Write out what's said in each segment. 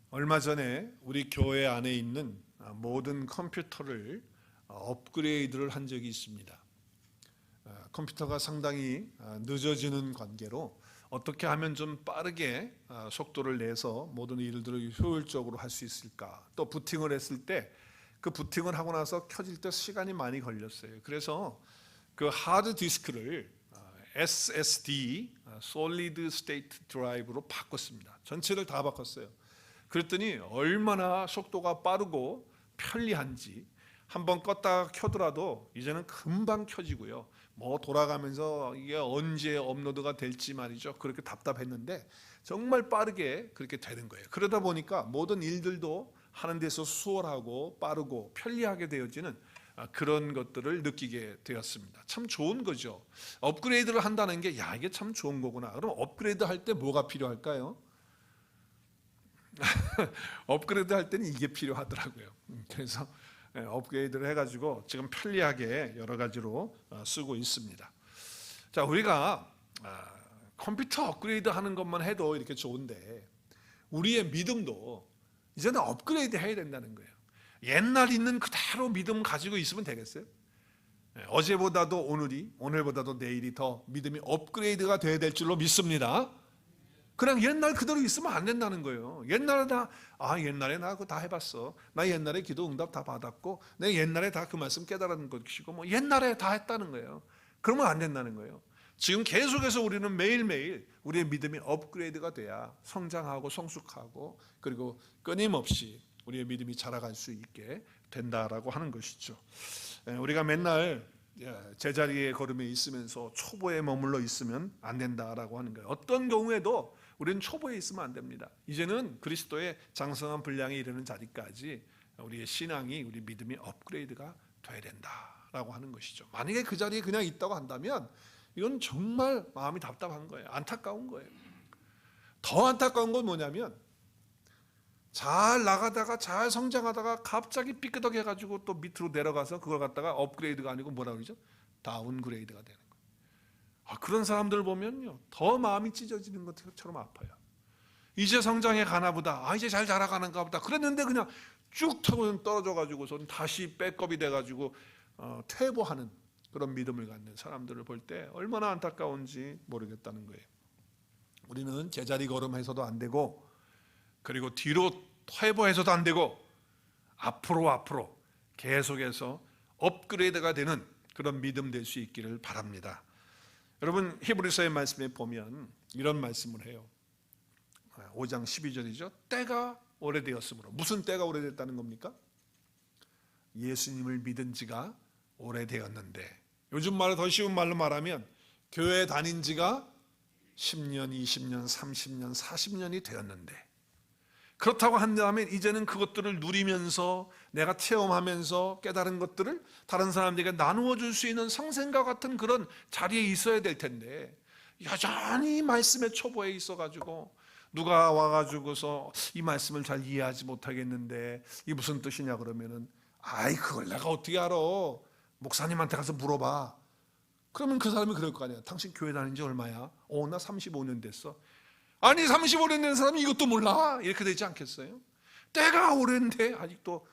얼마 전에 우리 교회 안에 있는 모든 컴퓨터를 업그레이드를 한 적이 있습니다. 컴퓨터가 상당히 늦어지는 관계로 어떻게 하면 좀 빠르게 속도를 내서 모든 일들을 효율적으로 할 수 있을까. 또 부팅을 했을 때 그 부팅을 하고 나서 켜질 때 시간이 많이 걸렸어요. 그래서 그 하드 디스크를 SSD, Solid State Drive로 바꿨습니다. 전체를 다 바꿨어요. 그랬더니 얼마나 속도가 빠르고 편리한지, 한번 껐다가 켜더라도 이제는 금방 켜지고요. 뭐 돌아가면서 이게 언제 업로드가 될지 말이죠. 그렇게 답답했는데 정말 빠르게 그렇게 되는 거예요. 그러다 보니까 모든 일들도 하는 데서 수월하고 빠르고 편리하게 되어지는 그런 것들을 느끼게 되었습니다. 참 좋은 거죠. 업그레이드를 한다는 게 이게 참 좋은 거구나. 그럼 업그레이드 할 때 뭐가 필요할까요? 업그레이드 할 때는 이게 필요하더라고요. 그래서 업그레이드를 해가지고 지금 편리하게 여러 가지로 쓰고 있습니다. 자, 우리가 컴퓨터 업그레이드 하는 것만 해도 이렇게 좋은데 우리의 믿음도 이제는 업그레이드 해야 된다는 거예요. 옛날 있는 그대로 믿음 가지고 있으면 되겠어요? 어제보다도 오늘이, 오늘보다도 내일이 더 믿음이 업그레이드가 돼야 될 줄로 믿습니다. 그냥 옛날 그대로 있으면 안 된다는 거예요. 옛날에 옛날에 나 그거 다 해봤어. 나 옛날에 기도 응답 다 받았고, 내 옛날에 다 그 말씀 깨달은 것이고, 뭐 옛날에 다 했다는 거예요. 그러면 안 된다는 거예요. 지금 계속해서 우리는 매일매일 우리의 믿음이 업그레이드가 돼야 성장하고 성숙하고 그리고 끊임없이 우리의 믿음이 자라갈 수 있게 된다라고 하는 것이죠. 우리가 맨날 제자리에 걸음에 있으면서 초보에 머물러 있으면 안 된다라고 하는 거예요. 어떤 경우에도 우리는 초보에 있으면 안 됩니다. 이제는 그리스도의 장성한 분량에 이르는 자리까지 우리의 신앙이, 우리 믿음이 업그레이드가 돼야 된다라고 하는 것이죠. 만약에 그 자리에 그냥 있다고 한다면 이건 정말 마음이 답답한 거예요. 안타까운 거예요. 더 안타까운 건 뭐냐면 잘 나가다가 잘 성장하다가 갑자기 삐끄덕해가지고 또 밑으로 내려가서 그걸 갖다가 업그레이드가 아니고 뭐라 그러죠? 다운그레이드가 되는 거예요. 그런 사람들 보면요, 더 마음이 찢어지는 것처럼 아파요. 이제 성장해 가나 보다, 이제 잘 자라가는가 보다 그랬는데 그냥 쭉 타고 떨어져가지고선 다시 백업이 돼가지고 퇴보하는 그런 믿음을 갖는 사람들을 볼 때 얼마나 안타까운지 모르겠다는 거예요. 우리는 제자리 걸음해서도 안 되고, 그리고 뒤로 퇴보해서도 안 되고, 앞으로 계속해서 업그레이드가 되는 그런 믿음 될 수 있기를 바랍니다. 여러분, 히브리서의 말씀에 보면 이런 말씀을 해요. 5장 12절이죠. 때가 오래되었으므로. 무슨 때가 오래됐다는 겁니까? 예수님을 믿은 지가 오래되었는데, 요즘 말로 더 쉬운 말로 말하면 교회 다닌 지가 10년, 20년, 30년, 40년이 되었는데, 그렇다고 한다면 이제는 그것들을 누리면서 내가 체험하면서 깨달은 것들을 다른 사람들에게 나누어 줄 수 있는 성생과 같은 그런 자리에 있어야 될 텐데, 여전히 말씀의 초보에 있어가지고 누가 와가지고서 이 말씀을 잘 이해하지 못하겠는데 이게 무슨 뜻이냐 그러면은 그걸 내가 어떻게 알아? 목사님한테 가서 물어봐. 그러면 그 사람이 그럴 거 아니야. 당신 교회 다닌 지 얼마야? 나 35년 됐어. 아니 35년 된 사람이 이것도 몰라? 이렇게 되지 않겠어요? 때가 오랜데 아직도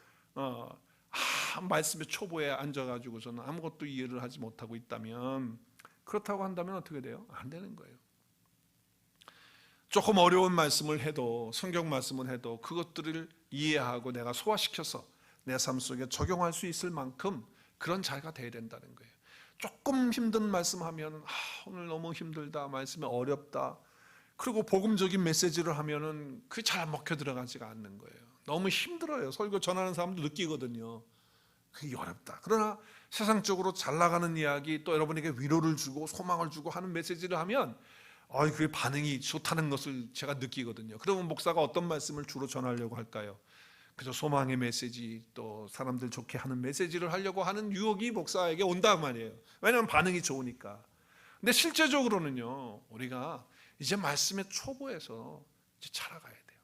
말씀의 초보에 앉아가지고서는 아무것도 이해를 하지 못하고 있다면, 그렇다고 한다면 어떻게 돼요? 안 되는 거예요. 조금 어려운 말씀을 해도, 성경 말씀을 해도 그것들을 이해하고 내가 소화시켜서 내 삶 속에 적용할 수 있을 만큼 그런 자가 돼야 된다는 거예요. 조금 힘든 말씀하면 오늘 너무 힘들다, 말씀이 어렵다, 그리고 복음적인 메시지를 하면은 그게 잘 먹혀 들어가지가 않는 거예요. 너무 힘들어요. 설교 전하는 사람도 느끼거든요. 그게 어렵다. 그러나 세상적으로 잘 나가는 이야기, 또 여러분에게 위로를 주고 소망을 주고 하는 메시지를 하면 그게 반응이 좋다는 것을 제가 느끼거든요. 그러면 목사가 어떤 말씀을 주로 전하려고 할까요? 그저 소망의 메시지, 또 사람들 좋게 하는 메시지를 하려고 하는 유혹이 목사에게 온단 말이에요. 왜냐하면 반응이 좋으니까. 근데 실제적으로는요, 우리가 이제 말씀의 초보에서 이제 자라가야 돼요.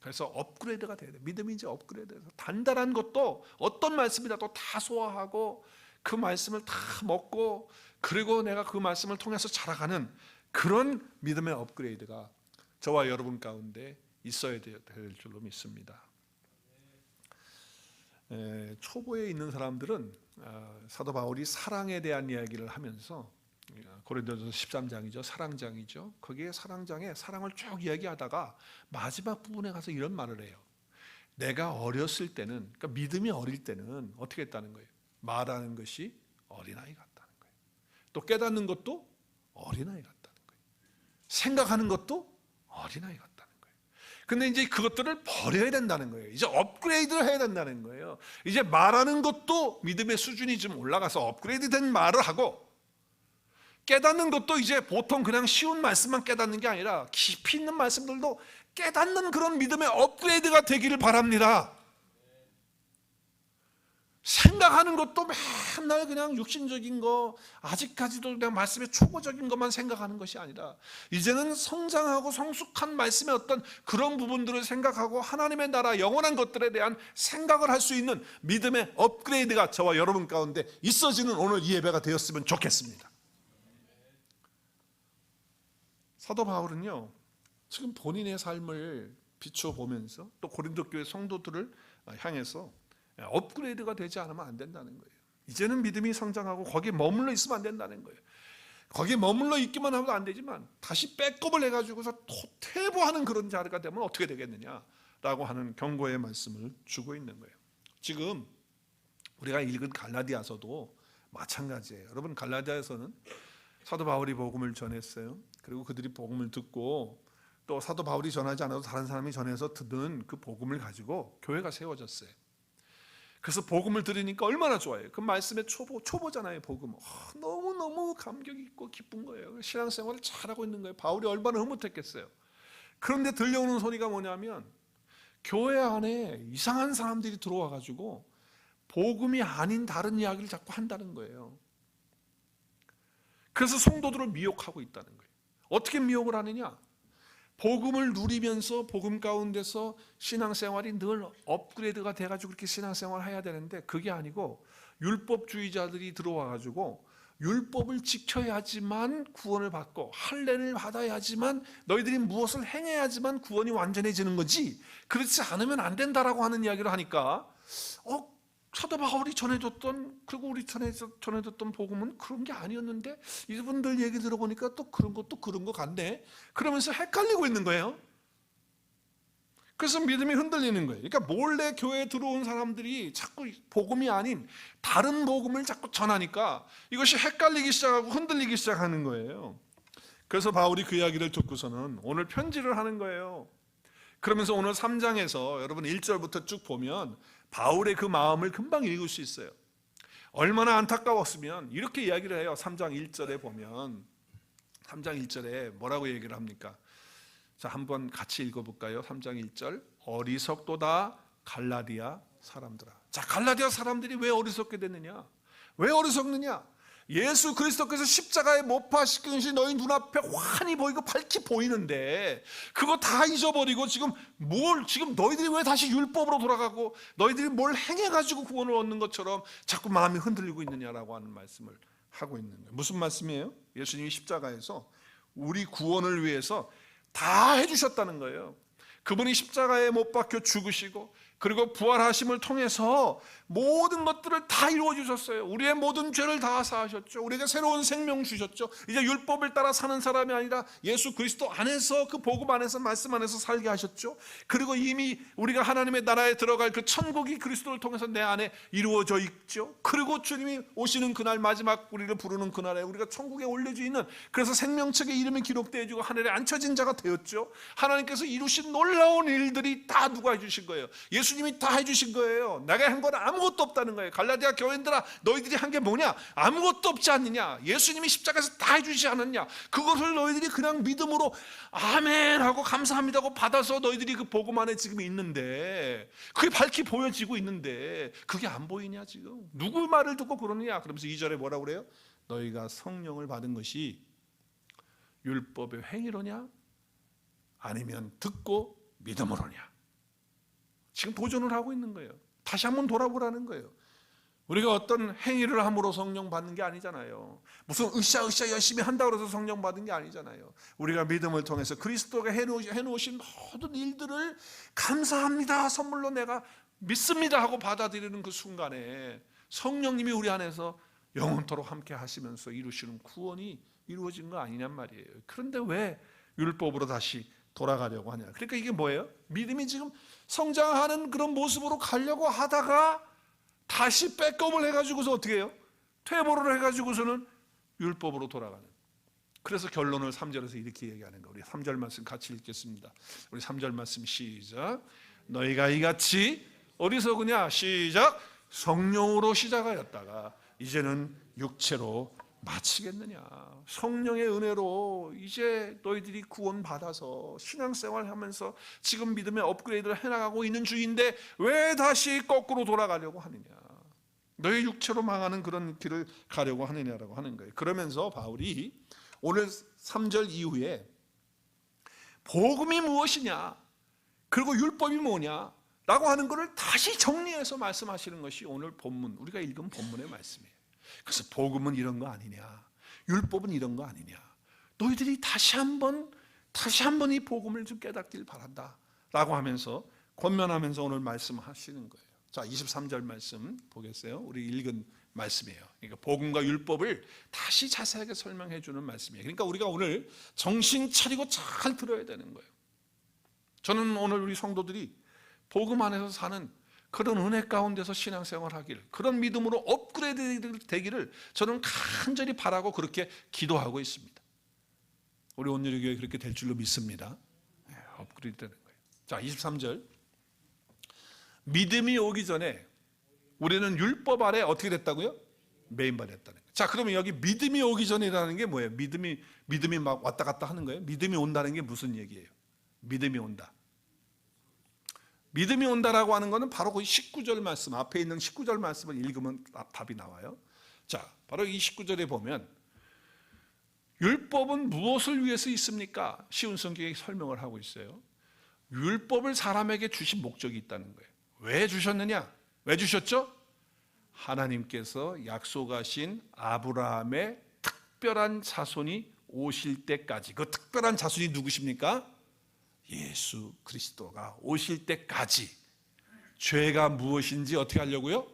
그래서 업그레이드가 돼야 돼요. 믿음이 이제 업그레이드해서 단단한 것도 어떤 말씀이라도 다 소화하고 그 말씀을 다 먹고, 그리고 내가 그 말씀을 통해서 자라가는 그런 믿음의 업그레이드가 저와 여러분 가운데 있어야 될 줄로 믿습니다. 초보에 있는 사람들은 사도 바울이 사랑에 대한 이야기를 하면서 고린도전서 13장이죠. 사랑장이죠. 거기에 사랑장에 사랑을 쭉 이야기하다가 마지막 부분에 가서 이런 말을 해요. 내가 어렸을 때는, 그러니까 믿음이 어릴 때는 어떻게 했다는 거예요? 말하는 것이 어린아이 같다는 거예요. 또 깨닫는 것도 어린아이 같다는 거예요. 생각하는 것도 어린아이 같다는 거예요. 근데 이제 그것들을 버려야 된다는 거예요. 이제 업그레이드를 해야 된다는 거예요. 이제 말하는 것도 믿음의 수준이 좀 올라가서 업그레이드된 말을 하고, 깨닫는 것도 이제 보통 그냥 쉬운 말씀만 깨닫는 게 아니라 깊이 있는 말씀들도 깨닫는 그런 믿음의 업그레이드가 되기를 바랍니다. 생각하는 것도 맨날 그냥 육신적인 거, 아직까지도 그냥 말씀의 초보적인 것만 생각하는 것이 아니라 이제는 성장하고 성숙한 말씀의 어떤 그런 부분들을 생각하고 하나님의 나라 영원한 것들에 대한 생각을 할 수 있는 믿음의 업그레이드가 저와 여러분 가운데 있어지는 오늘 이 예배가 되었으면 좋겠습니다. 사도 바울은요, 지금 본인의 삶을 비춰보면서 또 고린도 교회 성도들을 향해서 업그레이드가 되지 않으면 안 된다는 거예요. 이제는 믿음이 성장하고 거기에 머물러 있으면 안 된다는 거예요. 거기에 머물러 있기만 하면 안 되지만 다시 백업을 해가지고서 퇴보하는 그런 자리가 되면 어떻게 되겠느냐라고 하는 경고의 말씀을 주고 있는 거예요. 지금 우리가 읽은 갈라디아서도 마찬가지예요. 여러분, 갈라디아에서는 사도 바울이 복음을 전했어요. 그리고 그들이 복음을 듣고 또 사도 바울이 전하지 않아도 다른 사람이 전해서 듣는 그 복음을 가지고 교회가 세워졌어요. 그래서 복음을 들으니까 얼마나 좋아요. 그 말씀의 초보잖아요. 복음. 너무너무 감격이 있고 기쁜 거예요. 신앙생활을 잘하고 있는 거예요. 바울이 얼마나 흐뭇했겠어요. 그런데 들려오는 소리가 뭐냐면 교회 안에 이상한 사람들이 들어와 가지고 복음이 아닌 다른 이야기를 자꾸 한다는 거예요. 그래서 성도들을 미혹하고 있다는 거예요. 어떻게 미혹을 하느냐? 복음을 누리면서 복음 가운데서 신앙생활이 늘 업그레이드가 돼가지고 그렇게 신앙생활을 해야 되는데 그게 아니고 율법주의자들이 들어와가지고 율법을 지켜야지만 구원을 받고 할례를 받아야지만 너희들이 무엇을 행해야지만 구원이 완전해지는 거지 그렇지 않으면 안 된다라고 하는 이야기를 하니까 사도 바울이 전해줬던 그리고 우리 전해줬던 복음은 그런 게 아니었는데 이분들 얘기 들어보니까 또 그런 것도 그런 것 같네. 그러면서 헷갈리고 있는 거예요. 그래서 믿음이 흔들리는 거예요. 그러니까 몰래 교회에 들어온 사람들이 자꾸 복음이 아닌 다른 복음을 자꾸 전하니까 이것이 헷갈리기 시작하고 흔들리기 시작하는 거예요. 그래서 바울이 그 이야기를 듣고서는 오늘 편지를 하는 거예요. 그러면서 오늘 3장에서 여러분 1절부터 쭉 보면 바울의 그 마음을 금방 읽을 수 있어요. 얼마나 안타까웠으면 이렇게 이야기를 해요. 3장 1절에 보면 3장 1절에 뭐라고 얘기를 합니까? 자, 한번 같이 읽어볼까요? 3장 1절 어리석도다 갈라디아 사람들아. 자, 갈라디아 사람들이 왜 어리석게 됐느냐? 왜 어리석느냐? 예수 그리스도께서 십자가에 못 박히신 것이 너희 눈앞에 환히 보이고 밝히 보이는데 그거 다 잊어버리고 지금 너희들이 왜 다시 율법으로 돌아가고 너희들이 뭘 행해가지고 구원을 얻는 것처럼 자꾸 마음이 흔들리고 있느냐라고 하는 말씀을 하고 있는 거예요. 무슨 말씀이에요? 예수님이 십자가에서 우리 구원을 위해서 다 해주셨다는 거예요. 그분이 십자가에 못 박혀 죽으시고 그리고 부활하심을 통해서 모든 것들을 다 이루어 주셨어요. 우리의 모든 죄를 다 사하셨죠. 우리에게 새로운 생명 주셨죠. 이제 율법을 따라 사는 사람이 아니라 예수 그리스도 안에서 그 복음 안에서 말씀 안에서 살게 하셨죠. 그리고 이미 우리가 하나님의 나라에 들어갈 그 천국이 그리스도를 통해서 내 안에 이루어져 있죠. 그리고 주님이 오시는 그날 마지막 우리를 부르는 그날에 우리가 천국에 올려져 있는 그래서 생명책에 이름이 기록되어 지고 하늘에 앉혀진 자가 되었죠. 하나님께서 이루신 놀라운 일들이 다 누가 해주신 거예요? 예수님이 다 해주신 거예요. 내가 한 건 아무것도 없다는 거예요. 갈라디아 교인들아 너희들이 한 게 뭐냐? 아무것도 없지 않느냐? 예수님이 십자가에서 다 해주지 않았냐? 그것을 너희들이 그냥 믿음으로 아멘 하고 감사합니다 하고 받아서 너희들이 그 복음 안에 지금 있는데 그게 밝히 보여지고 있는데 그게 안 보이냐 지금? 누구 말을 듣고 그러느냐? 그러면서 2절에 뭐라고 그래요? 너희가 성령을 받은 것이 율법의 행위로냐? 아니면 듣고 믿음으로냐? 지금 도전을 하고 있는 거예요. 다시 한번 돌아보라는 거예요. 우리가 어떤 행위를 함으로 성령 받는 게 아니잖아요. 무슨 으쌰으쌰 열심히 한다고 해서 성령 받는 게 아니잖아요. 우리가 믿음을 통해서 그리스도가 해놓으신 모든 일들을 감사합니다, 선물로 내가 믿습니다 하고 받아들이는 그 순간에 성령님이 우리 안에서 영원토록 함께 하시면서 이루시는 구원이 이루어진 거 아니냔 말이에요. 그런데 왜 율법으로 다시 돌아가려고 하냐. 그러니까 이게 뭐예요? 믿음이 지금 성장하는 그런 모습으로 가려고 하다가 다시 백업을 해가지고서 어떻게 해요? 퇴보를 해가지고서는 율법으로 돌아가는. 그래서 결론을 3절에서 이렇게 얘기하는 거예요. 우리 3절 말씀 같이 읽겠습니다. 우리 3절 말씀 시작. 너희가 이같이 어디서그냐? 시작. 성령으로 시작하였다가 이제는 육체로 마치겠느냐. 성령의 은혜로 이제 너희들이 구원 받아서 신앙생활 하면서 지금 믿음의 업그레이드를 해나가고 있는 중인데 왜 다시 거꾸로 돌아가려고 하느냐. 너희 육체로 망하는 그런 길을 가려고 하느냐라고 하는 거예요. 그러면서 바울이 오늘 3절 이후에 복음이 무엇이냐 그리고 율법이 뭐냐 라고 하는 것을 다시 정리해서 말씀하시는 것이 오늘 본문, 우리가 읽은 본문의 말씀이에요. 그래서 복음은 이런 거 아니냐, 율법은 이런 거 아니냐, 너희들이 다시 한번 이 복음을 좀 깨닫길 바란다 라고 하면서 권면하면서 오늘 말씀하시는 거예요. 자, 23절 말씀 보겠어요. 우리 읽은 말씀이에요. 그러니까 복음과 율법을 다시 자세하게 설명해 주는 말씀이에요. 그러니까 우리가 오늘 정신 차리고 잘 들어야 되는 거예요. 저는 오늘 우리 성도들이 복음 안에서 사는 그런 은혜 가운데서 신앙생활 하기를, 그런 믿음으로 업그레이드 되기를 저는 간절히 바라고 그렇게 기도하고 있습니다. 우리 온누리교회 그렇게 될 줄로 믿습니다. 업그레이드 되는 거예요. 자, 23절. 믿음이 오기 전에 우리는 율법 아래 어떻게 됐다고요? 매인받았다는 거예요. 자, 그러면 여기 믿음이 오기 전이라는 게 뭐예요? 믿음이 막 왔다 갔다 하는 거예요? 믿음이 온다는 게 무슨 얘기예요? 믿음이 온다. 믿음이 온다라고 하는 것은 바로 그 19절 말씀, 앞에 있는 19절 말씀을 읽으면 답이 나와요. 자, 바로 이 19절에 보면 율법은 무엇을 위해서 있습니까? 쉬운 성경에 설명을 하고 있어요. 율법을 사람에게 주신 목적이 있다는 거예요. 왜 주셨느냐? 왜 주셨죠? 하나님께서 약속하신 아브라함의 특별한 자손이 오실 때까지, 그 특별한 자손이 누구십니까? 예수 그리스도가 오실 때까지 죄가 무엇인지 어떻게 하려고요?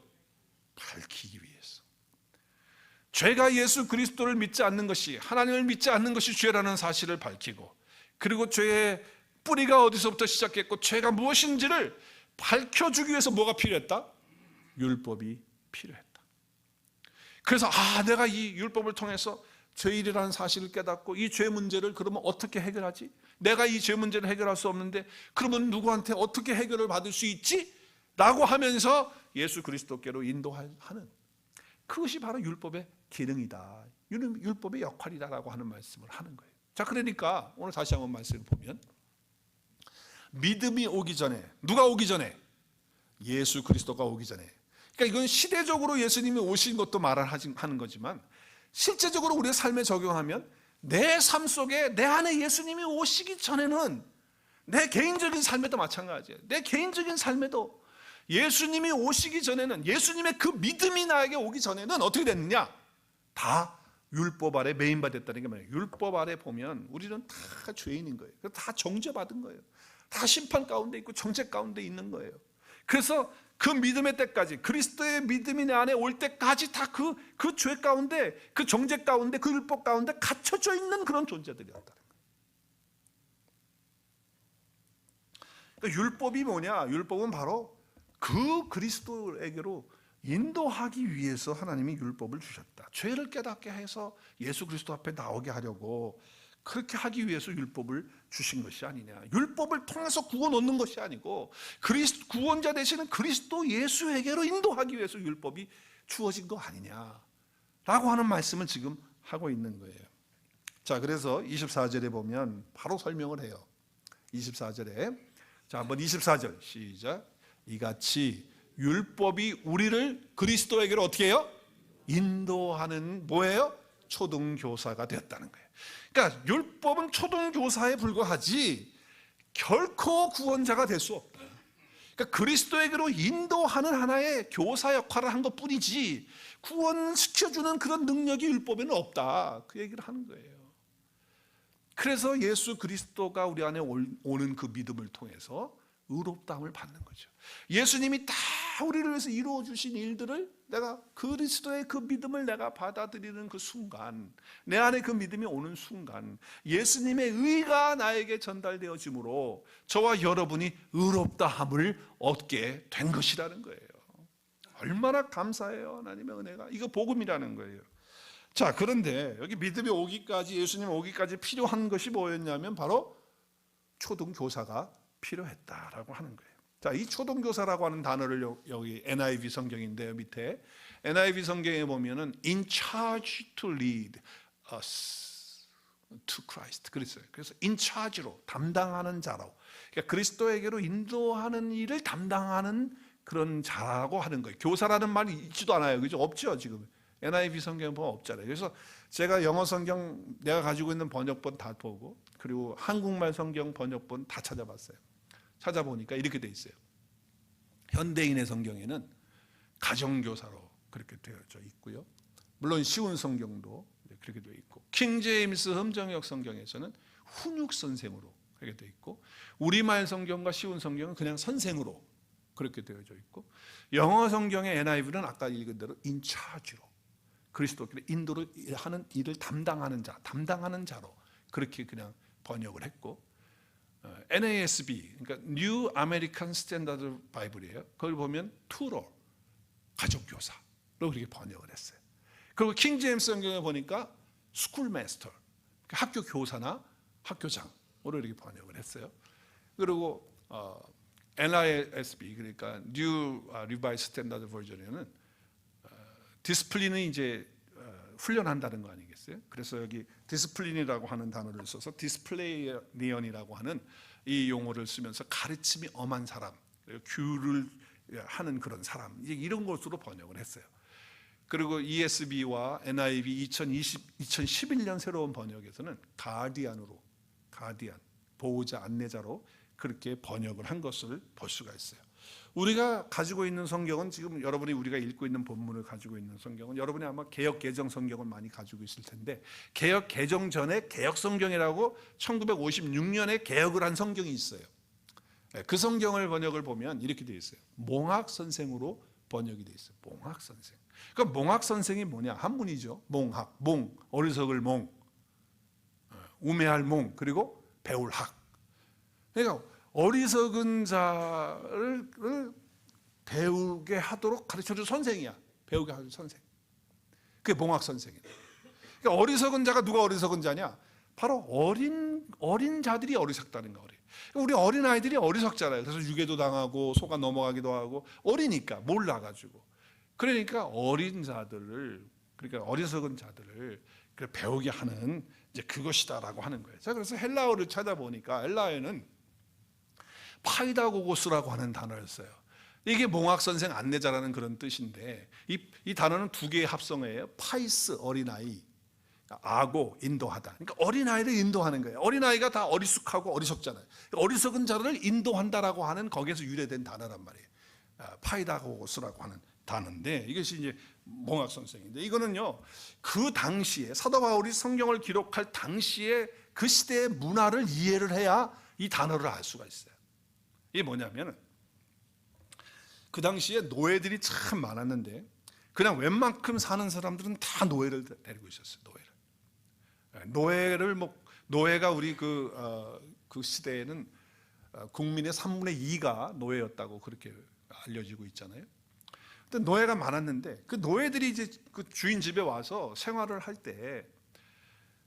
밝히기 위해서. 죄가 예수 그리스도를 믿지 않는 것이, 하나님을 믿지 않는 것이 죄라는 사실을 밝히고, 그리고 죄의 뿌리가 어디서부터 시작했고 죄가 무엇인지를 밝혀주기 위해서 뭐가 필요했다? 율법이 필요했다. 그래서 내가 이 율법을 통해서 죄일이라는 사실을 깨닫고 이 죄 문제를 그러면 어떻게 해결하지? 내가 이 죄 문제를 해결할 수 없는데 그러면 누구한테 어떻게 해결을 받을 수 있지? 라고 하면서 예수 그리스도께로 인도하는, 그것이 바로 율법의 기능이다, 율법의 역할이다라고 하는 말씀을 하는 거예요. 자, 그러니까 오늘 다시 한번 말씀을 보면 믿음이 오기 전에, 누가 오기 전에? 예수 그리스도가 오기 전에. 그러니까 이건 시대적으로 예수님이 오신 것도 말을 하는 거지만 실제적으로 우리의 삶에 적용하면 내 삶 속에 내 안에 예수님이 오시기 전에는 내 개인적인 삶에도 마찬가지예요. 내 개인적인 삶에도 예수님이 오시기 전에는, 예수님의 그 믿음이 나에게 오기 전에는 어떻게 됐느냐? 다 율법 아래 매인받았다는 게 뭐예요? 율법 아래 보면 우리는 다 죄인인 거예요. 다 정죄받은 거예요. 다 심판 가운데 있고 정죄 가운데 있는 거예요. 그래서 그 믿음의 때까지, 그리스도의 믿음이 내 안에 올 때까지 다 그 죄 가운데, 그 정죄 가운데, 그 율법 가운데 갇혀져 있는 그런 존재들이었다는 거예요. 그러니까 율법이 뭐냐? 율법은 바로 그 그리스도에게로 인도하기 위해서 하나님이 율법을 주셨다. 죄를 깨닫게 해서 예수 그리스도 앞에 나오게 하려고, 그렇게 하기 위해서 율법을 주신 것이 아니냐. 율법을 통해서 구원 얻는 것이 아니고 구원자 되시는 그리스도 예수에게로 인도하기 위해서 율법이 주어진 거 아니냐라고 하는 말씀을 지금 하고 있는 거예요. 자, 그래서 24절에 보면 바로 설명을 해요. 24절에, 자, 한번 24절 시작. 이같이 율법이 우리를 그리스도에게로 어떻게 해요? 인도하는 뭐예요? 초등교사가 되었다는 거예요. 그러니까 율법은 초등교사에 불과하지 결코 구원자가 될 수 없다. 그러니까 그리스도에게로 인도하는 하나의 교사 역할을 한 것뿐이지 구원시켜주는 그런 능력이 율법에는 없다, 그 얘기를 하는 거예요. 그래서 예수 그리스도가 우리 안에 오는 그 믿음을 통해서 의롭다함을 받는 거죠. 예수님이 다 우리를 위해서 이루어 주신 일들을 내가 그리스도의 그 믿음을 내가 받아들이는 그 순간, 내 안에 그 믿음이 오는 순간 예수님의 의가 나에게 전달되어지므로 저와 여러분이 의롭다함을 얻게 된 것이라는 거예요. 얼마나 감사해요, 하나님의 은혜가. 이거 복음이라는 거예요. 자, 그런데 여기 믿음이 오기까지, 예수님 오기까지 필요한 것이 뭐였냐면 바로 초등교사가 필요했다라고 하는 거예요. 자, 이 초등교사라고 하는 단어를 여기 NIV 성경인데요, 밑에 NIV 성경에 보면은 in charge to lead us to Christ 그랬어요. 그래서 in charge로, 담당하는 자로, 그러니까 그리스도에게로 인도하는 일을 담당하는 그런 자라고 하는 거예요. 교사라는 말이 있지도 않아요, 그죠? 없죠, 지금. NIV 성경 보면 없잖아요. 그래서 제가 영어 성경 내가 가지고 있는 번역본 다 보고, 그리고 한국말 성경 번역본 다 찾아봤어요. 찾아보니까 이렇게 돼 있어요. 현대인의 성경에는 가정교사로 그렇게 되어져 있고요. 물론 쉬운 성경도 그렇게 되어 있고, 킹제임스 흠정역 성경에서는 훈육 선생으로 그렇게 되어 있고, 우리말 성경과 쉬운 성경은 그냥 선생으로 그렇게 되어져 있고, 영어 성경의 NIV는 아까 읽은 대로 인차지로, 그리스도께로 인도를 하는 일을 담당하는 자, 담당하는 자로 그렇게 그냥 번역을 했고, NASB, 그러니까 New American Standard Bible이에요. 그걸 보면 투럴, 가족교사로 그렇게 번역을 했어요. 그리고 킹 제임스 성경에 보니까 스쿨 마스터, 학교 교사나 학교장으로 이렇게 번역을 했어요. 그리고 NISB, 그러니까 New Revised Standard Version에는 디스플린은 이제 훈련한다는 거 아니겠어요? 그래서 여기 디스플린이라고 하는 단어를 써서 디스플레이니언이라고 하는 이 용어를 쓰면서 가르침이 엄한 사람, 규를 하는 그런 사람, 이제 이런 것으로 번역을 했어요. 그리고 ESB와 NIV 2011년 새로운 번역에서는 가디안으로, 가디안, 보호자, 안내자로 그렇게 번역을 한 것을 볼 수가 있어요. 우리가 가지고 있는 성경은, 지금 여러분이 우리가 읽고 있는 본문을 가지고 있는 성경은, 여러분이 아마 개역 개정 성경을 많이 가지고 있을 텐데, 개역 개정 전에 개역 성경이라고 1956년에 개역을 한 성경이 있어요. 그 성경을 번역을 보면 이렇게 되어 있어요. 몽학 선생으로 번역이 되어 있어요. 몽학 선생. 그러니까 몽학 선생이 뭐냐? 한문이죠. 몽학, 몽, 어리석을 몽, 우매할 몽, 그리고 배울 학. 그러니까 어리석은 자를 배우게 하도록 가르쳐줄 선생이야. 배우게 하는 선생. 그게 몽학 선생이야. 그러니까 어리석은 자가 누가 어리석은 자냐? 바로 어린 자들이 어리석다는 거예요. 우리 어린 아이들이 어리석잖아요. 그래서 유괴도 당하고 속아 넘어가기도 하고, 어리니까 몰라가지고. 그러니까 어린 자들을, 그러니까 어리석은 자들을 배우게 하는 이제 그것이다라고 하는 거예요. 자, 그래서 헬라어를 찾아보니까 헬라어에는 파이다고고스라고 하는 단어였어요. 이게 몽학 선생 안내자라는 그런 뜻인데, 이 단어는 두 개의 합성어예요. 파이스, 어린아이, 아고, 인도하다. 그러니까 어린아이를 인도하는 거예요. 어린아이가 다 어리숙하고 어리석잖아요. 어리석은 자를 인도한다라고 하는 거기에서 유래된 단어란 말이에요. 파이다고고스라고 하는 단어인데, 이것이 이제 몽학 선생인데, 이거는요, 그 당시에 사도 바울이 성경을 기록할 당시에 그 시대의 문화를 이해를 해야 이 단어를 알 수가 있어요. 이게 뭐냐면, 그 당시에 노예들이 참 많았는데, 그냥 웬만큼 사는 사람들은 다 노예를 데리고 있었어요. 노예가 우리 그 시대에는 국민의 3분의 2가 노예였다고 그렇게 알려지고 있잖아요. 근데 노예가 많았는데, 그 노예들이 이제 그 주인 집에 와서 생활을 할 때,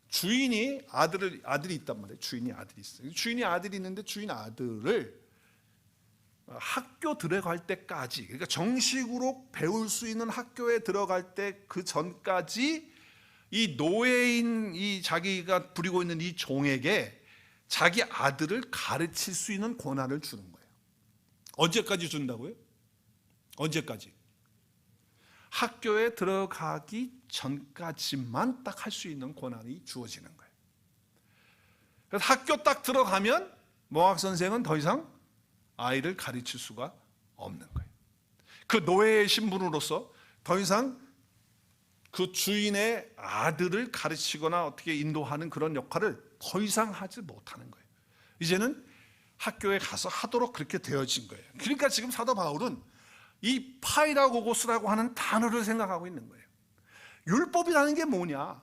주인이 아들이 있단 말이에요. 주인이 아들이 있어요. 주인이 아들이 있는데, 주인 아들을 학교 들어갈 때까지, 그러니까 정식으로 배울 수 있는 학교에 들어갈 때 그 전까지 이 노예인, 이 자기가 부리고 있는 이 종에게 자기 아들을 가르칠 수 있는 권한을 주는 거예요. 언제까지 준다고요? 언제까지? 학교에 들어가기 전까지만 딱 할 수 있는 권한이 주어지는 거예요. 그래서 학교 딱 들어가면 몽학 선생은 더 이상 아이를 가르칠 수가 없는 거예요. 그 노예의 신분으로서 더 이상 그 주인의 아들을 가르치거나 어떻게 인도하는 그런 역할을 더 이상 하지 못하는 거예요. 이제는 학교에 가서 하도록 그렇게 되어진 거예요. 그러니까 지금 사도 바울은 이 파이라고고스라고 하는 단어를 생각하고 있는 거예요. 율법이라는 게 뭐냐?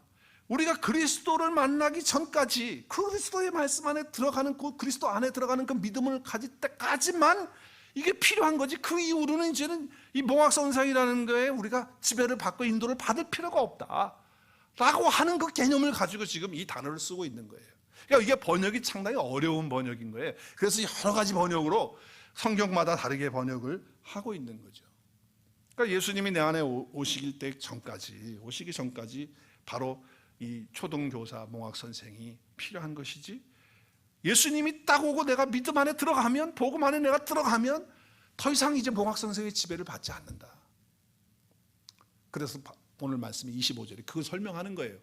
우리가 그리스도를 만나기 전까지 그리스도의 말씀 안에 들어가는, 그 그리스도 안에 들어가는 그 믿음을 가질 때까지만 이게 필요한 거지. 그 이후로는 이제는 이 몽학선생이라는 거에 우리가 지배를 받고 인도를 받을 필요가 없다 라고 하는 그 개념을 가지고 지금 이 단어를 쓰고 있는 거예요. 그러니까 이게 번역이 상당히 어려운 번역인 거예요. 그래서 여러 가지 번역으로 성경마다 다르게 번역을 하고 있는 거죠. 그러니까 예수님이 내 안에 오시기 전까지 바로 이 초등교사 몽학선생이 필요한 것이지, 예수님이 딱 오고 내가 믿음 안에 들어가면, 복음 안에 내가 들어가면 더 이상 이제 몽학선생의 지배를 받지 않는다. 그래서 오늘 말씀이 25절에 그걸 설명하는 거예요.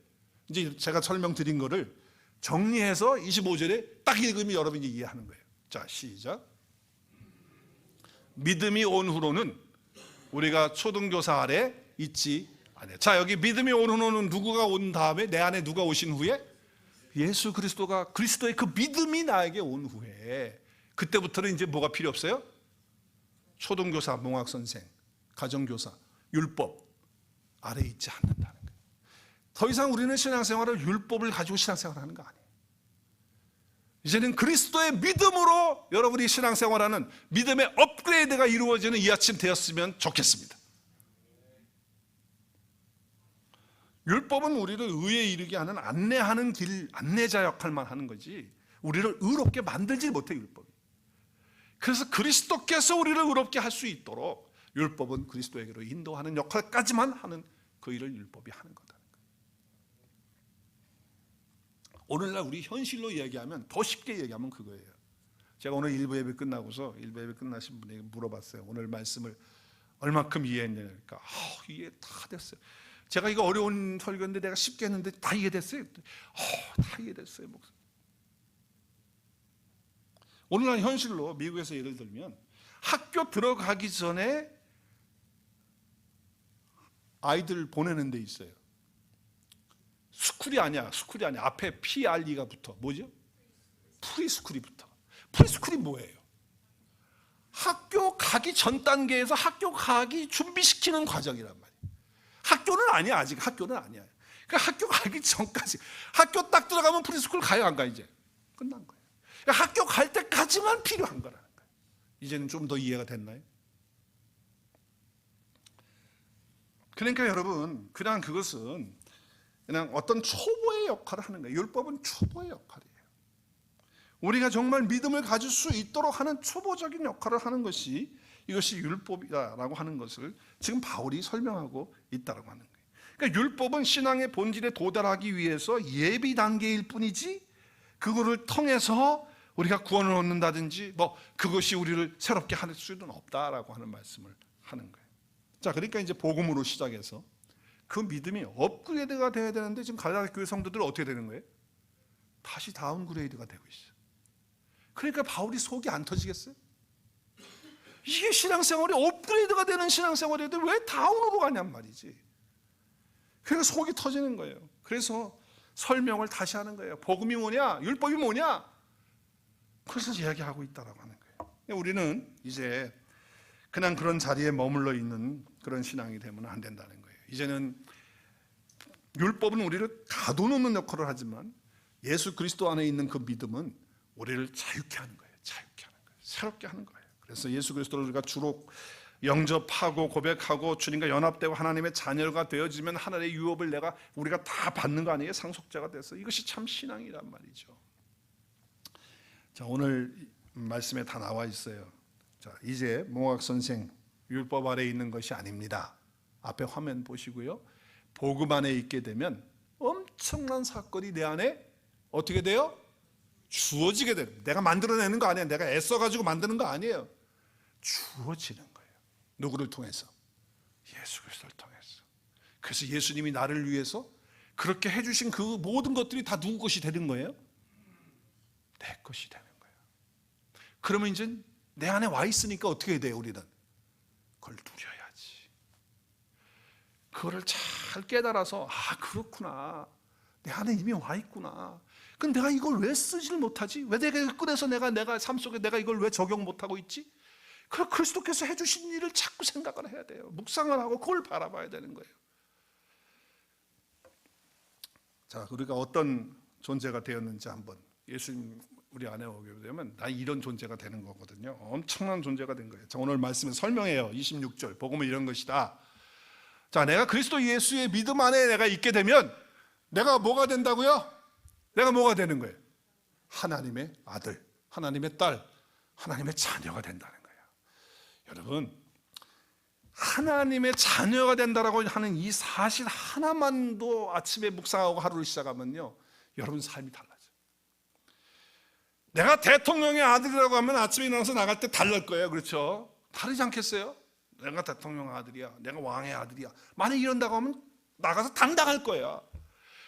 이제 제가 설명드린 거를 정리해서 25절에 딱 읽으면 여러분이 이해하는 거예요. 자, 시작. 믿음이 온 후로는 우리가 초등교사 아래 있지 않아요. 자, 여기 믿음이 온 후로는 누구가 온 다음에, 내 안에 누가 오신 후에? 예수 그리스도가, 그리스도의 그 믿음이 나에게 온 후에, 그때부터는 이제 뭐가 필요 없어요? 초등교사, 몽학선생, 가정교사, 율법 아래 있지 않는다는 거예요. 더 이상 우리는 신앙생활을 율법을 가지고 신앙생활하는 거 아니에요. 이제는 그리스도의 믿음으로 여러분이 신앙생활하는 믿음의 업그레이드가 이루어지는 이 아침 되었으면 좋겠습니다. 율법은 우리를 의에 이르게 하는 안내하는 길, 안내자 역할만 하는 거지 우리를 의롭게 만들지 못해, 율법이. 그래서 그리스도께서 우리를 의롭게 할 수 있도록 율법은 그리스도에게로 인도하는 역할까지만 하는 그 일을 율법이 하는 거다. 오늘날 우리 현실로 이야기하면, 더 쉽게 얘기하면 그거예요. 제가 오늘 일부 예배 끝나고서, 일부 예배 끝나신 분에게 물어봤어요. 오늘 말씀을 얼마큼 이해했냐. 그러니까 이해 다 됐어요. 제가 이거 어려운 설교인데 내가 쉽게 했는데 다 이해됐어요. 다 이해됐어요. 오늘날 현실로 미국에서 예를 들면 학교 들어가기 전에 아이들 보내는 데 있어요. 스쿨이 아니야. 앞에 PRE가 붙어. 뭐죠? 프리스쿨이 붙어. 프리스쿨이 뭐예요? 학교 가기 전 단계에서 학교 가기 준비시키는 과정이란 말이에요. 학교는 아니야. 아직 학교는 아니야. 그러니까 학교 가기 전까지, 학교 딱 들어가면 프리스쿨 가요, 안 가? 이제 끝난 거예요. 그러니까 학교 갈 때까지만 필요한 거라는 거예요. 이제는 좀 더 이해가 됐나요? 그러니까 여러분, 그냥 그것은 그냥 어떤 초보의 역할을 하는 거예요. 율법은 초보의 역할이에요. 우리가 정말 믿음을 가질 수 있도록 하는 초보적인 역할을 하는 것이, 이것이 율법이라고 하는 것을 지금 바울이 설명하고 있다고 하는 거예요. 그러니까 율법은 신앙의 본질에 도달하기 위해서 예비 단계일 뿐이지, 그거를 통해서 우리가 구원을 얻는다든지 그것이 우리를 새롭게 할 수는 없다라고 하는 말씀을 하는 거예요. 자, 그러니까 이제 복음으로 시작해서 그 믿음이 업그레이드가 돼야 되는데, 지금 갈라디아 교회 성도들은 어떻게 되는 거예요? 다시 다운그레이드가 되고 있어요. 그러니까 바울이 속이 안 터지겠어요? 이게 신앙생활이 업그레이드가 되는 신앙생활인데 왜 다운으로 가냔 말이지. 그래서 속이 터지는 거예요. 그래서 설명을 다시 하는 거예요. 복음이 뭐냐? 율법이 뭐냐? 그래서 이야기하고 있다라고 하는 거예요. 우리는 이제 그냥 그런 자리에 머물러 있는 그런 신앙이 되면 안 된다는 거예요. 이제는 율법은 우리를 가둬놓는 역할을 하지만 예수 그리스도 안에 있는 그 믿음은 우리를 자유케 하는 거예요. 자유케 하는 거예요. 새롭게 하는 거예요. 그래서 예수 그리스도를 우리가 주로 영접하고 고백하고 주님과 연합되고 하나님의 자녀가 되어지면 하나님의 유업을 우리가 다 받는 거 아니에요? 상속자가 돼서. 이것이 참 신앙이란 말이죠. 자, 오늘 말씀에 다 나와 있어요. 자, 이제 몽학선생, 율법 아래 있는 것이 아닙니다. 앞에 화면 보시고요. 복음 안에 있게 되면 엄청난 사건이 내 안에 어떻게 돼요? 주어지게 돼요. 내가 만들어내는 거 아니에요. 내가 애써가지고 만드는 거 아니에요. 주어지는 거예요. 누구를 통해서? 예수 그리스도를 통해서. 그래서 예수님이 나를 위해서 그렇게 해주신 그 모든 것들이 다 누구 것이 되는 거예요? 내 것이 되는 거예요. 그러면 이제 내 안에 와 있으니까 어떻게 해야 돼요? 우리는 그걸 누려야지. 그거를 잘 깨달아서 그렇구나, 내 안에 이미 와 있구나. 그럼 내가 이걸 왜 쓰질 못하지? 왜 내가 꺼내서 내가 삶 속에 내가 이걸 왜 적용 못하고 있지? 그 그리스도께서 해주신 일을 자꾸 생각을 해야 돼요. 묵상을 하고 그걸 바라봐야 되는 거예요. 자, 우리가 어떤 존재가 되었는지 한번, 예수님 우리 안에 오게 되면 나 이런 존재가 되는 거거든요. 엄청난 존재가 된 거예요. 자, 오늘 말씀은 설명해요. 26절 복음은 이런 것이다. 자, 내가 그리스도 예수의 믿음 안에 내가 있게 되면 내가 뭐가 된다고요? 내가 뭐가 되는 거예요? 하나님의 아들, 하나님의 딸, 하나님의 자녀가 된다는 거예요. 여러분, 하나님의 자녀가 된다라고 하는 이 사실 하나만도 아침에 묵상하고 하루를 시작하면요, 여러분 삶이 달라져요. 내가 대통령의 아들이라고 하면 아침에 일어나서 나갈 때 달랄 거예요. 그렇죠? 다르지 않겠어요? 내가 대통령 아들이야, 내가 왕의 아들이야, 만약 이런다고 하면 나가서 당당할 거야.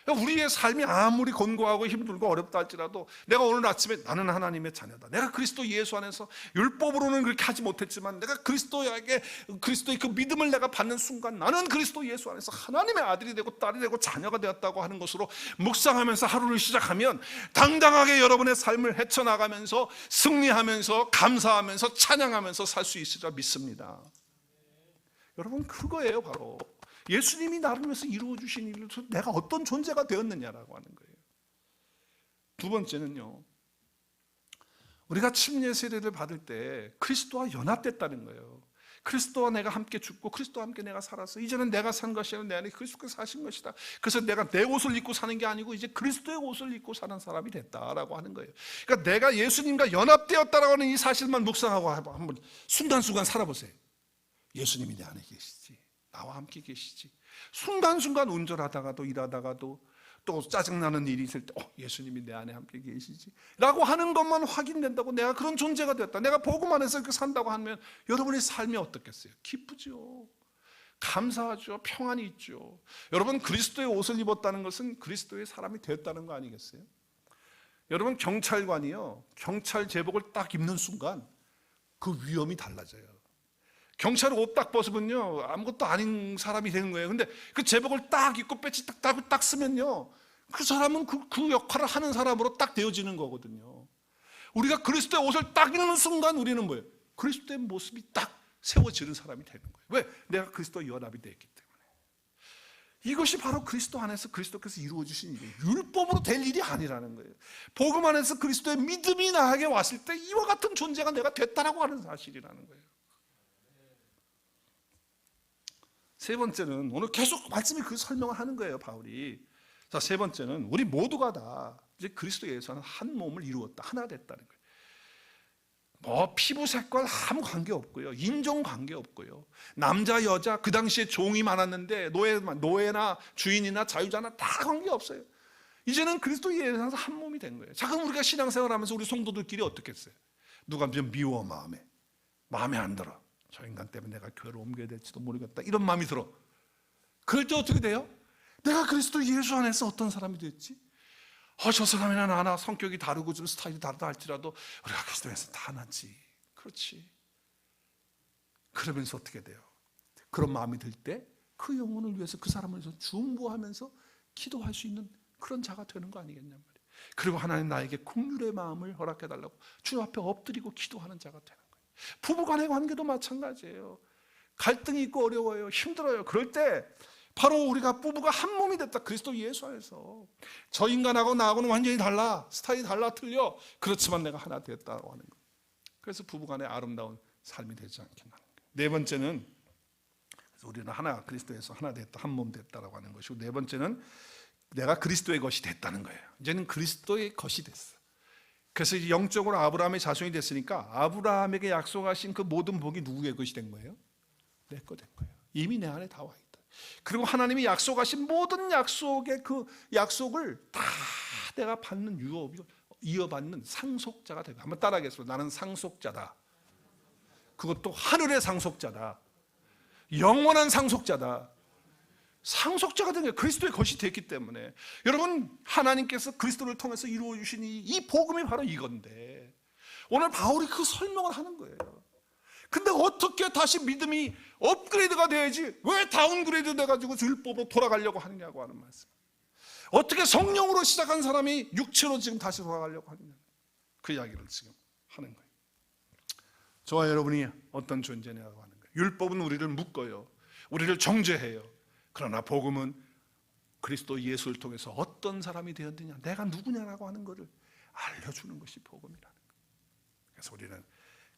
우리의 삶이 아무리 권고하고 힘들고 어렵다 할지라도 내가 오늘 아침에 나는 하나님의 자녀다, 내가 그리스도 예수 안에서 율법으로는 그렇게 하지 못했지만 내가 그리스도의 그 믿음을 내가 받는 순간 나는 그리스도 예수 안에서 하나님의 아들이 되고 딸이 되고 자녀가 되었다고 하는 것으로 묵상하면서 하루를 시작하면 당당하게 여러분의 삶을 헤쳐나가면서 승리하면서 감사하면서 찬양하면서 살 수 있으리라 믿습니다. 여러분, 그거예요. 바로 예수님이 나를 위해서 이루어주신 일을 내가 어떤 존재가 되었느냐라고 하는 거예요. 두 번째는요, 우리가 침례 세례를 받을 때 그리스도와 연합됐다는 거예요. 그리스도와 내가 함께 죽고 그리스도와 함께 내가 살아서 이제는 내가 산 것이 아니라 내 안에 그리스도께서 사신 것이다. 그래서 내가 내 옷을 입고 사는 게 아니고 이제 그리스도의 옷을 입고 사는 사람이 됐다라고 하는 거예요. 그러니까 내가 예수님과 연합되었다라고 하는 이 사실만 묵상하고 한번 순간순간 살아보세요. 예수님이 내 안에 계시지, 나와 함께 계시지. 순간순간 운전하다가도 일하다가도 또 짜증나는 일이 있을 때 예수님이 내 안에 함께 계시지 라고 하는 것만 확인된다고 내가 그런 존재가 되었다, 내가 복음 안에서 이렇게 산다고 하면 여러분의 삶이 어떻겠어요? 기쁘죠, 감사하죠, 평안이 있죠. 여러분, 그리스도의 옷을 입었다는 것은 그리스도의 사람이 되었다는 거 아니겠어요? 여러분, 경찰관이요, 경찰 제복을 딱 입는 순간 그 위험이 달라져요. 경찰 옷 딱 벗으면요 아무것도 아닌 사람이 되는 거예요. 근데 그 제복을 딱 입고 배지 딱 달고 딱 쓰면요 그 사람은 그 역할을 하는 사람으로 딱 되어지는 거거든요. 우리가 그리스도의 옷을 딱 입는 순간 우리는 뭐예요? 그리스도의 모습이 딱 세워지는 사람이 되는 거예요. 왜? 내가 그리스도와 연합이 되었기 때문에. 이것이 바로 그리스도 안에서 그리스도께서 이루어주신 일이에요. 율법으로 될 일이 아니라는 거예요. 복음 안에서 그리스도의 믿음이 나에게 왔을 때 이와 같은 존재가 내가 됐다라고 하는 사실이라는 거예요. 세 번째는, 오늘 계속 말씀이 그 설명을 하는 거예요, 바울이. 자, 세 번째는 우리 모두가 다 이제 그리스도 예수는 한 몸을 이루었다, 하나 됐다는 거예요. 뭐 피부색깔 아무 관계 없고요, 인종 관계 없고요, 남자 여자 그 당시에 종이 많았는데 노예나 주인이나 자유자나 다 관계 없어요. 이제는 그리스도 예수는 한 몸이 된 거예요. 자, 그럼 우리가 신앙생활하면서 우리 성도들끼리 어떻게 했어요? 누가 좀 미워, 마음에 안 들어, 저 인간 때문에 내가 교회를 옮겨야 될지도 모르겠다, 이런 마음이 들어. 그럴 때 어떻게 돼요? 내가 그리스도 예수 안에서 어떤 사람이 됐지? 저 사람이나 나나 성격이 다르고 좀 스타일이 다르다 할지라도 우리가 그리스도에서 다 하나지. 그렇지. 그러면서 어떻게 돼요? 그런 마음이 들 때 그 영혼을 위해서, 그 사람을 위해서 중보하면서 기도할 수 있는 그런 자가 되는 거 아니겠냔 말이에요. 그리고 하나님 나에게 긍휼의 마음을 허락해달라고 주 앞에 엎드리고 기도하는 자가 되는 거예요. 부부간의 관계도 마찬가지예요. 갈등이 있고 어려워요, 힘들어요. 그럴 때 바로 우리가 부부가 한 몸이 됐다, 그리스도 예수 안에서. 저 인간하고 나하고는 완전히 달라, 스타일이 달라, 틀려. 그렇지만 내가 하나 되었다고 하는 거예요. 그래서 부부간의 아름다운 삶이 되지 않겠나 하는 거예요. 네 번째는 우리는 하나, 그리스도에서 하나 됐다, 한 몸 됐다라고 하는 것이고, 네 번째는 내가 그리스도의 것이 됐다는 거예요. 이제는 그리스도의 것이 됐어. 그래서 영적으로 아브라함의 자손이 됐으니까 아브라함에게 약속하신 그 모든 복이 누구의 것이 된 거예요? 내 거 된 거예요. 이미 내 안에 다 와 있다. 그리고 하나님이 약속하신 모든 약속의 그 약속을 다 내가 받는 이어받는 상속자가 되고, 한번 따라하겠습니다. 나는 상속자다. 그것도 하늘의 상속자다. 영원한 상속자다. 상속자가 된 거예요. 그리스도의 것이 됐기 때문에. 여러분, 하나님께서 그리스도를 통해서 이루어주신 이 복음이 바로 이건데, 오늘 바울이 그 설명을 하는 거예요. 근데 어떻게 다시 믿음이 업그레이드가 돼야지 왜 다운그레이드 돼가지고 율법으로 돌아가려고 하느냐고 하는 말씀. 어떻게 성령으로 시작한 사람이 육체로 지금 다시 돌아가려고 하느냐, 그 이야기를 지금 하는 거예요. 저와 여러분이 어떤 존재냐고 하는 거예요. 율법은 우리를 묶어요, 우리를 정죄해요. 그러나 복음은 그리스도 예수를 통해서 어떤 사람이 되었느냐, 내가 누구냐라고 하는 것을 알려주는 것이 복음이라는 거예요. 그래서 우리는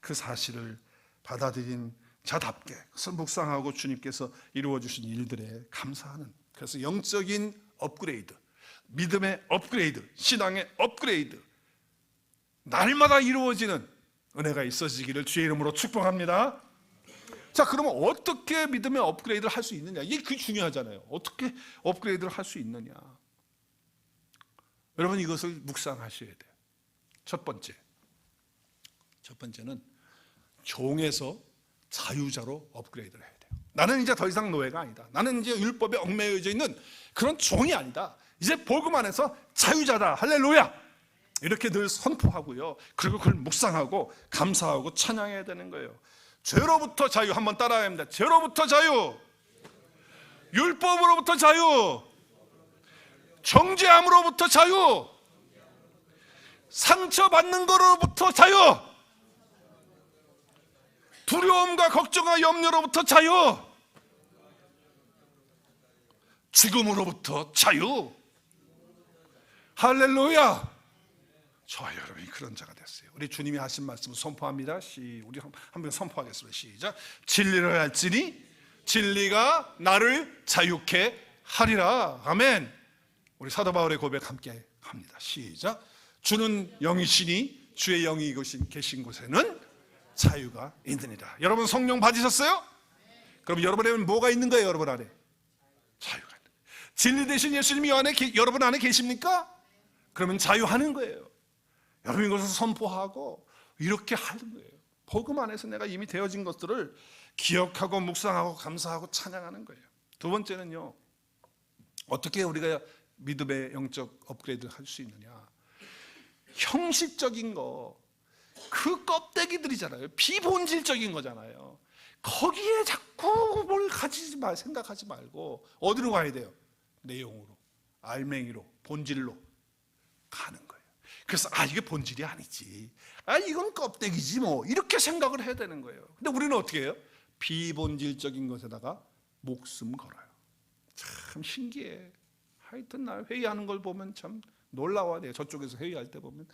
그 사실을 받아들인 자답게 그것을 묵상하고 주님께서 이루어주신 일들에 감사하는, 그래서 영적인 업그레이드, 믿음의 업그레이드, 신앙의 업그레이드, 날마다 이루어지는 은혜가 있어지기를 주의 이름으로 축복합니다. 자, 그러면 어떻게 믿음의 업그레이드를 할 수 있느냐, 이게 그게 중요하잖아요. 어떻게 업그레이드를 할 수 있느냐, 여러분 이것을 묵상하셔야 돼요. 첫 번째는 종에서 자유자로 업그레이드를 해야 돼요. 나는 이제 더 이상 노예가 아니다, 나는 이제 율법에 얽매여져 있는 그런 종이 아니다, 이제 복음 안에서 자유자다, 할렐루야, 이렇게 늘 선포하고요. 그리고 그걸 묵상하고 감사하고 찬양해야 되는 거예요. 죄로부터 자유, 한번 따라야 합니다. 죄로부터 자유, 율법으로부터 자유, 정죄함으로부터 자유, 상처받는 거로부터 자유, 두려움과 걱정과 염려로부터 자유, 죽음으로부터 자유. 할렐루야. 저와 여러분이 그런 자가 됐어요. 우리 주님이 하신 말씀을 선포합니다. 우리 한번 선포하겠습니다. 시작. 진리를 알지니 진리가 나를 자유케 하리라. 아멘. 우리 사도 바울의 고백 함께 합니다. 시작. 주는 영이시니 주의 영이 계신 곳에는 자유가 있느니라. 여러분 성령 받으셨어요? 그럼 여러분에는 뭐가 있는 거예요? 여러분 안에 자유가 있는 거예요. 진리 되신 예수님이 여러분 안에 계십니까? 그러면 자유하는 거예요. 여러분 이것을 선포하고 이렇게 하는 거예요. 복음 안에서 내가 이미 되어진 것들을 기억하고 묵상하고 감사하고 찬양하는 거예요. 두 번째는요, 어떻게 우리가 믿음의 영적 업그레이드를 할 수 있느냐, 형식적인 거, 그 껍데기들이잖아요. 비본질적인 거잖아요. 거기에 자꾸 뭘 생각하지 말고 어디로 가야 돼요? 내용으로, 알맹이로, 본질로 가는 거예요. 그래서 이게 본질이 아니지, 이건 껍데기지 뭐, 이렇게 생각을 해야 되는 거예요. 근데 우리는 어떻게 해요? 비본질적인 것에다가 목숨 걸어요. 참 신기해. 하여튼 나 회의하는 걸 보면 참 놀라워야 돼요. 저쪽에서 회의할 때 보면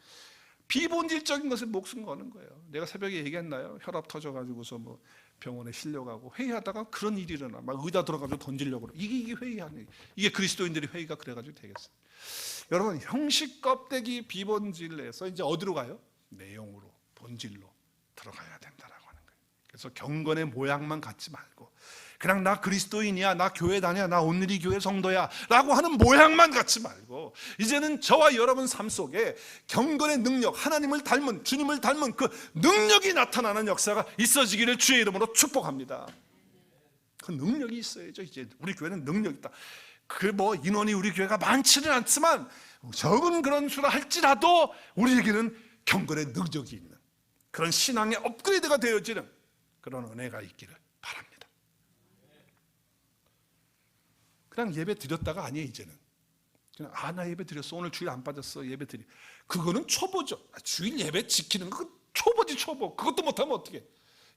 비본질적인 것에 목숨 거는 거예요. 내가 새벽에 얘기했나요? 혈압 터져가지고서 뭐 병원에 실려가고 회의하다가 그런 일이 일어나, 막 의자 들어가지고 던지려고 그래. 이게 회의하는, 이게 그리스도인들이 회의가 그래가지고 되겠어요. 여러분 형식 껍데기 비본질에서 이제 어디로 가요? 내용으로, 본질로 들어가야 된다라고 하는 거예요. 그래서 경건의 모양만 갖지 말고 그냥 나 그리스도인이야, 나 교회 다녀, 나 오늘이 교회 성도야 라고 하는 모양만 갖지 말고, 이제는 저와 여러분 삶 속에 경건의 능력, 하나님을 닮은, 주님을 닮은 그 능력이 나타나는 역사가 있어지기를 주의 이름으로 축복합니다. 그 능력이 있어야죠. 이제 우리 교회는 능력이 있다. 그 뭐 인원이 우리 교회가 많지는 않지만 적은 그런 수라 할지라도 우리에게는 경건의 능력이 있는 그런 신앙의 업그레이드가 되어지는 그런 은혜가 있기를 바랍니다. 그냥 예배 드렸다가 아니에요. 이제는 그냥 나 예배 드렸어, 오늘 주일 안 빠졌어, 예배 드리, 그거는 초보죠. 주일 예배 지키는 거 초보지, 초보. 그것도 못하면 어떻게,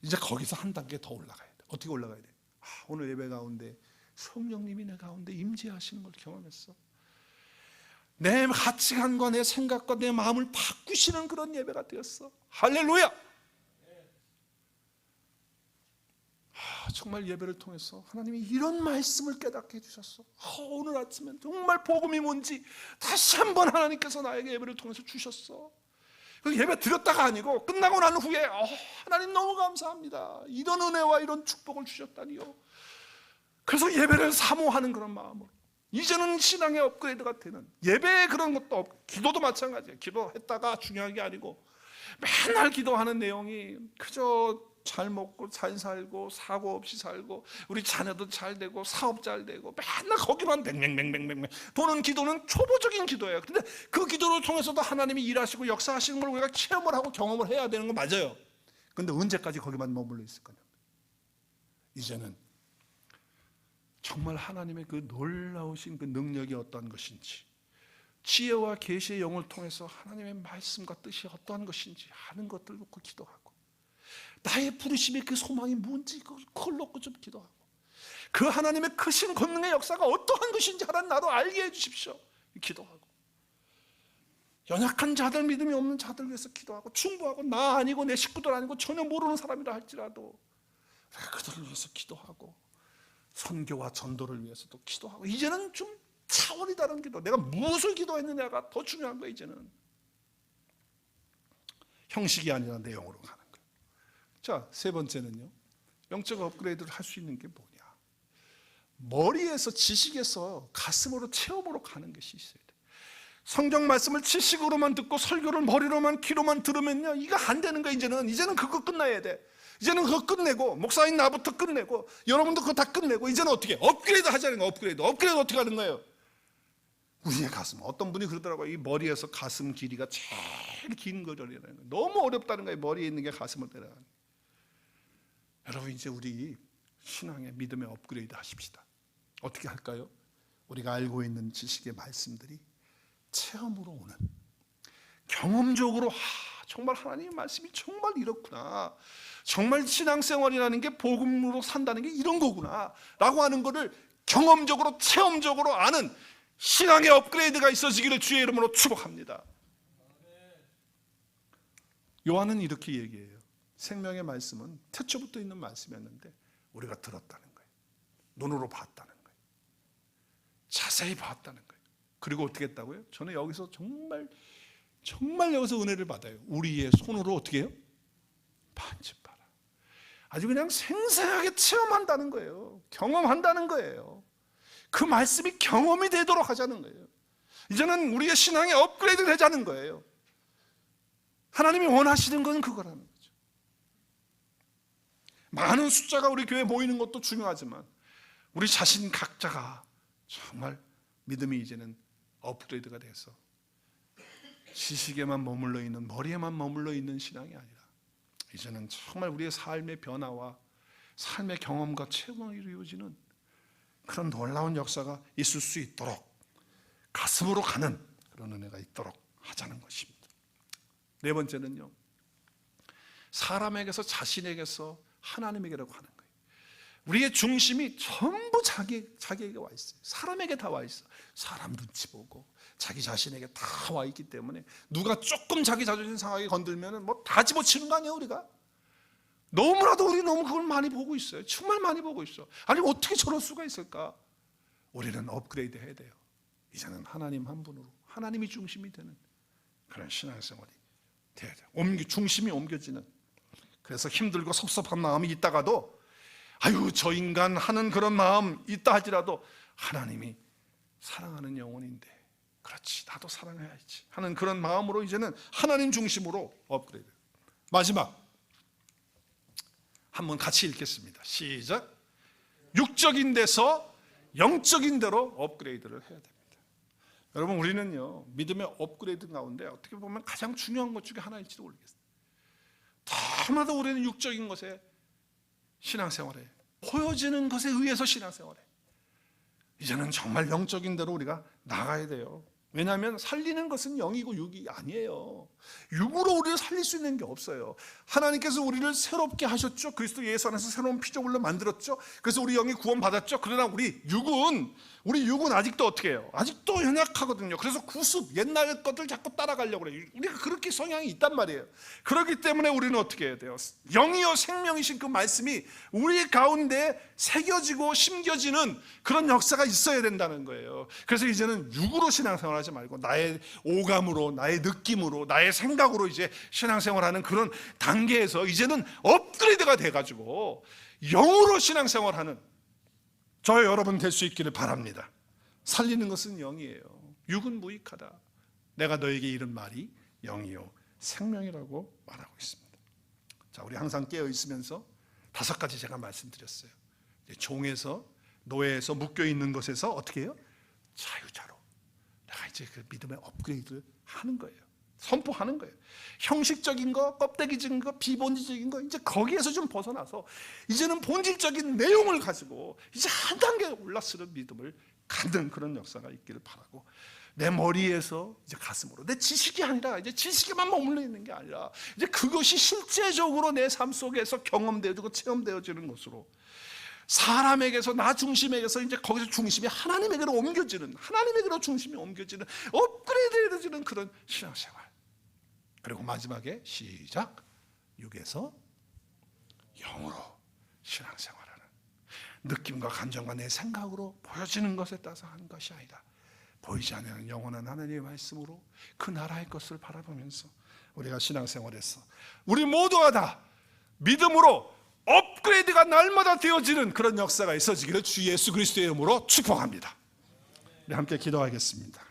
이제 거기서 한 단계 더 올라가야 돼. 어떻게 올라가야 돼? 오늘 예배 가운데 성령님이 내 가운데 임재하시는 걸 경험했어. 내 가치관과 내 생각과 내 마음을 바꾸시는 그런 예배가 되었어. 할렐루야. 정말 예배를 통해서 하나님이 이런 말씀을 깨닫게 해주셨어. 오늘 아침에 정말 복음이 뭔지 다시 한번 하나님께서 나에게 예배를 통해서 주셨어. 예배 드렸다가 아니고 끝나고 난 후에 하나님 너무 감사합니다, 이런 은혜와 이런 축복을 주셨다니요. 그래서 예배를 사모하는 그런 마음으로 이제는 신앙의 업그레이드가 되는, 예배에 그런 것도 없고, 기도도 마찬가지예요. 기도했다가 중요한 게 아니고 맨날 기도하는 내용이 그저 잘 먹고 잘 살고 사고 없이 살고 우리 자녀도 잘 되고 사업 잘 되고 맨날 거기만 뱅뱅뱅뱅뱅 도는 기도는 초보적인 기도예요. 근데 그 기도를 통해서도 하나님이 일하시고 역사하시는 걸 우리가 체험을 하고 경험을 해야 되는 거 맞아요. 근데 언제까지 거기만 머물러 있을 거냐. 이제는 정말 하나님의 그 놀라우신 그 능력이 어떠한 것인지, 지혜와 계시의 영을 통해서 하나님의 말씀과 뜻이 어떠한 것인지 하는 것들 놓고 기도하고, 나의 부르심의 그 소망이 뭔지 그걸 놓고 좀 기도하고, 그 하나님의 크신 권능의 역사가 어떠한 것인지 하나님 나도 알게 해주십시오. 기도하고, 연약한 자들, 믿음이 없는 자들 위해서 기도하고, 충고하고, 나 아니고 내 식구들 아니고 전혀 모르는 사람이라 할지라도 그들을 위해서 기도하고, 선교와 전도를 위해서도 기도하고, 이제는 좀 차원이 다른 기도, 내가 무엇을 기도했느냐가 더 중요한 거예요. 이제는 형식이 아니라 내용으로 가는 거예요. 자, 세 번째는요, 영적 업그레이드를 할 수 있는 게 뭐냐, 머리에서, 지식에서 가슴으로, 체험으로 가는 것이 있어야 돼요. 성경 말씀을 지식으로만 듣고 설교를 머리로만, 귀로만 들으면요, 이거 안 되는 거예요. 이제는 그거 끝나야 돼. 이제는 그거 끝내고, 목사인 나부터 끝내고, 여러분도 그거 다 끝내고, 이제는 어떻게 업그레이드 하자는 거예요. 업그레이드 어떻게 하는 거예요? 우리의 가슴, 어떤 분이 그러더라고요. 이 머리에서 가슴 길이가 제일 긴 거라는 거예요. 너무 어렵다는 거예요. 머리에 있는 게 가슴을 내려가는 거예요. 여러분, 이제 우리 신앙의 믿음의 업그레이드 하십시다. 어떻게 할까요? 우리가 알고 있는 지식의 말씀들이 체험으로 오는, 경험적으로 정말 하나님의 말씀이 정말 이렇구나, 정말 신앙생활이라는 게 복음으로 산다는 게 이런 거구나 라고 하는 거를 경험적으로, 체험적으로 아는 신앙의 업그레이드가 있어지기를 주의 이름으로 축복합니다. 요한은 이렇게 얘기해요. 생명의 말씀은 태초부터 있는 말씀이었는데 우리가 들었다는 거예요. 눈으로 봤다는 거예요. 자세히 봤다는 거예요. 그리고 어떻게 했다고요? 저는 여기서 정말 여기서 은혜를 받아요. 우리의 손으로 어떻게 해요? 반집하라. 아주 그냥 생생하게 체험한다는 거예요. 경험한다는 거예요. 그 말씀이 경험이 되도록 하자는 거예요. 이제는 우리의 신앙이 업그레이드 되자는 거예요. 하나님이 원하시는 건 그거라는 거죠. 많은 숫자가 우리 교회에 모이는 것도 중요하지만 우리 자신 각자가 정말 믿음이 이제는 업그레이드가 돼서 지식에만 머물러 있는, 머리에만 머물러 있는 신앙이 아니라 이제는 정말 우리의 삶의 변화와 삶의 경험과 체험이 이루어지는 그런 놀라운 역사가 있을 수 있도록 가슴으로 가는 그런 은혜가 있도록 하자는 것입니다. 네 번째는요, 사람에게서, 자신에게서 하나님에게라고 하는 거예요. 우리의 중심이 전부 자기에게 와 있어요. 사람에게 다 와 있어. 사람 눈치 보고 자기 자신에게 다 와 있기 때문에 누가 조금 자기 자존심 상하게 건들면 뭐 다 집어치는 거 아니에요. 우리가 너무나도 우리 너무 그걸 많이 보고 있어요. 정말 많이 보고 있어. 아니 어떻게 저럴 수가 있을까? 우리는 업그레이드 해야 돼요. 이제는 하나님 한 분으로, 하나님이 중심이 되는 그런 신앙생활이 돼야 돼요. 중심이 옮겨지는. 그래서 힘들고 섭섭한 마음이 있다가도 아유 저 인간 하는 그런 마음 있다 할지라도 하나님이 사랑하는 영혼인데 그렇지 나도 사랑해야지 하는 그런 마음으로 이제는 하나님 중심으로 업그레이드. 마지막 한번 같이 읽겠습니다. 시작. 육적인 데서 영적인 데로 업그레이드를 해야 됩니다. 여러분 우리는요 믿음의 업그레이드 가운데 어떻게 보면 가장 중요한 것 중에 하나일지도 모르겠어요. 너무나도 우리는 육적인 것에 신앙생활에 보여지는 것에 의해서 신앙생활에 이제는 정말 영적인 데로 우리가 나가야 돼요. 왜냐하면 살리는 것은 영이고 육이 아니에요. 육으로 우리를 살릴 수 있는 게 없어요. 하나님께서 우리를 새롭게 하셨죠. 그리스도 예수 안에서 새로운 피조물로 만들었죠. 그래서 우리 영이 구원받았죠. 그러나 우리 육은 아직도 어떻게 해요? 아직도 연약하거든요. 그래서 구습, 옛날 것들 자꾸 따라가려고 그래요. 우리가 그렇게 성향이 있단 말이에요. 그렇기 때문에 우리는 어떻게 해야 돼요? 영이요 생명이신 그 말씀이 우리 가운데 새겨지고 심겨지는 그런 역사가 있어야 된다는 거예요. 그래서 이제는 육으로 신앙생활하지 말고 나의 오감으로, 나의 느낌으로, 나의 생각으로 이제 신앙생활하는 그런 단계에서 이제는 업그레이드가 돼가지고 영으로 신앙생활하는 저 여러분 될 수 있기를 바랍니다. 살리는 것은 영이에요. 육은 무익하다. 내가 너에게 이른 말이 영이요 생명이라고 말하고 있습니다. 자, 우리 항상 깨어 있으면서 5가지 제가 말씀드렸어요. 종에서, 노예에서, 묶여 있는 것에서 어떻게 해요? 자유자로. 내가 이제 그 믿음의 업그레이드를 하는 거예요. 선포하는 거예요. 형식적인 거, 껍데기적인 거, 비본질적인 거, 이제 거기에서 좀 벗어나서 이제는 본질적인 내용을 가지고 이제 한 단계 올라서는 믿음을 갖는 그런 역사가 있기를 바라고, 내 머리에서 이제 가슴으로, 내 지식이 아니라 이제 지식에만 머물러 있는 게 아니라 이제 그것이 실제적으로 내 삶 속에서 경험되어지고 체험되어지는 것으로, 사람에게서, 나 중심에게서 이제 거기서 중심이 하나님에게로 옮겨지는, 하나님에게로 중심이 옮겨지는, 업그레이드되어지는 그런 신앙생활. 그리고 마지막에 시작, 6에서 0으로 신앙생활하는, 느낌과 감정과 내 생각으로 보여지는 것에 따라서 하는 것이 아니라 보이지 않는 영원한 하나님의 말씀으로 그 나라의 것을 바라보면서 우리가 신앙생활에서 우리 모두가 다 믿음으로 업그레이드가 날마다 되어지는 그런 역사가 있어지기를 주 예수 그리스도의 이름으로 축복합니다. 우리 함께 기도하겠습니다.